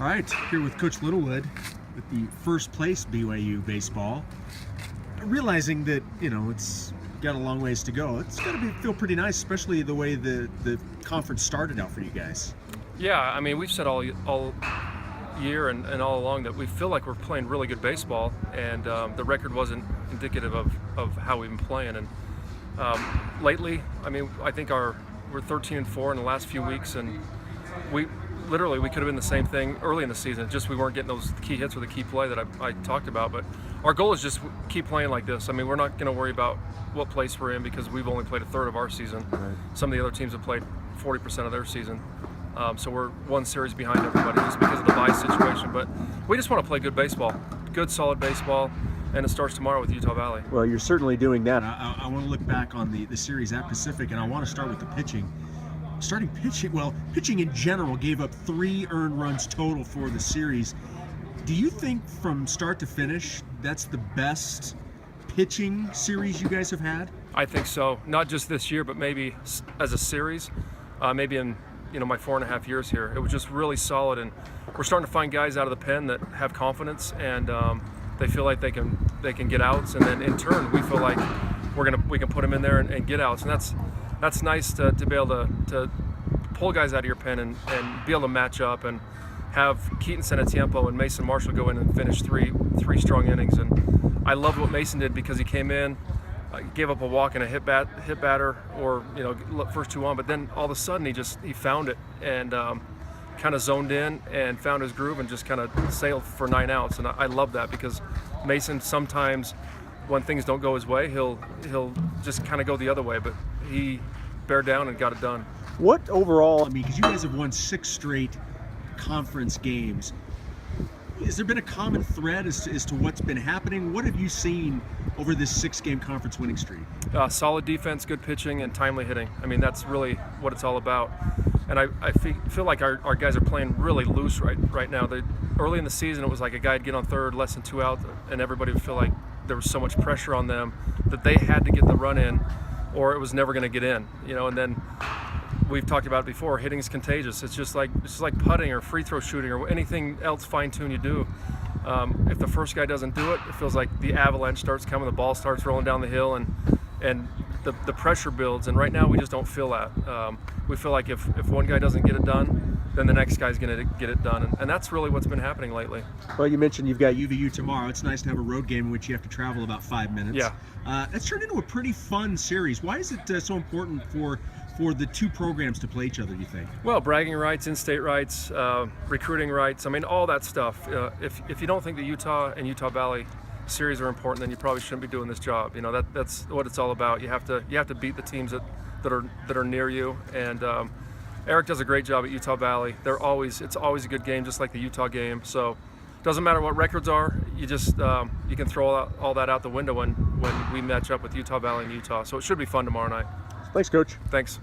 All right, here with Coach Littlewood with the first place BYU baseball. Realizing that, it's got a long ways to go. It's got to feel pretty nice, especially the way the conference started out for you guys. Yeah, I mean, we've said all year and all along that we feel like we're playing really good baseball, and the record wasn't indicative of how we've been playing. And lately, I mean, I think we're 13-4 in the last few weeks, and we could have been the same thing early in the season. Just we weren't getting those key hits or the key play that I talked about. But our goal is just keep playing like this. I mean, we're not going to worry about what place we're in because we've only played a third of our season. Right. Some of the other teams have played 40% of their season. So we're one series behind everybody just because of the bye situation. But we just want to play good baseball, good solid baseball, and it starts tomorrow with Utah Valley. Well, you're certainly doing that. I want to look back on the series at Pacific, and I want to start with the pitching. Starting pitching, pitching in general gave up 3 earned runs total for the series. Do you think from start to finish that's the best pitching series you guys have had? I think so. Not just this year, but maybe as a series. Maybe in my 4.5 years here, it was just really solid, and we're starting to find guys out of the pen that have confidence and they feel like they can get outs, and then in turn we feel like we can put them in there and get outs, and that's nice to be able to pull guys out of your pen and be able to match up and have Keaton Senatiempo and Mason Marshall go in and finish three strong innings. And I loved what Mason did because he came in, gave up a walk and a hit batter, or first 2 on, but then all of a sudden he found it and kind of zoned in and found his groove and just kind of sailed for 9 outs. And I love that because Mason sometimes, when things don't go his way, he'll just kind of go the other way, but he bared down and got it done. What overall, because you guys have won 6 straight conference games, has there been a common thread as to what's been happening? What have you seen over this 6-game conference winning streak? Solid defense, good pitching, and timely hitting. I mean, that's really what it's all about. And I feel like our guys are playing really loose right now. Early in the season, it was like a guy would get on third, less than 2 out, and everybody would feel like there was so much pressure on them that they had to get the run in or it was never going to get in. And then we've talked about it before, hitting is contagious. It's just like putting or free throw shooting or anything else fine-tune you do. If the first guy doesn't do it, it feels like the avalanche starts coming, the ball starts rolling down the hill, and the pressure builds. And right now we just don't feel that. We feel like if one guy doesn't get it done, then the next guy's going to get it done. And that's really what's been happening lately. Well, you mentioned you've got UVU tomorrow. It's nice to have a road game in which you have to travel about 5 minutes. Yeah. That's turned into a pretty fun series. Why is it so important for the 2 programs to play each other, do you think? Well, bragging rights, in-state rights, recruiting rights, I mean, all that stuff. If you don't think the Utah and Utah Valley series are important, then you probably shouldn't be doing this job. That's what it's all about. You have to beat the teams that are near you, and Eric does a great job at Utah Valley. It's always a good game, just like the Utah game. So it doesn't matter what records are. You just you can throw all that out the window when we match up with Utah Valley and Utah. So it should be fun tomorrow night. Thanks, Coach. Thanks.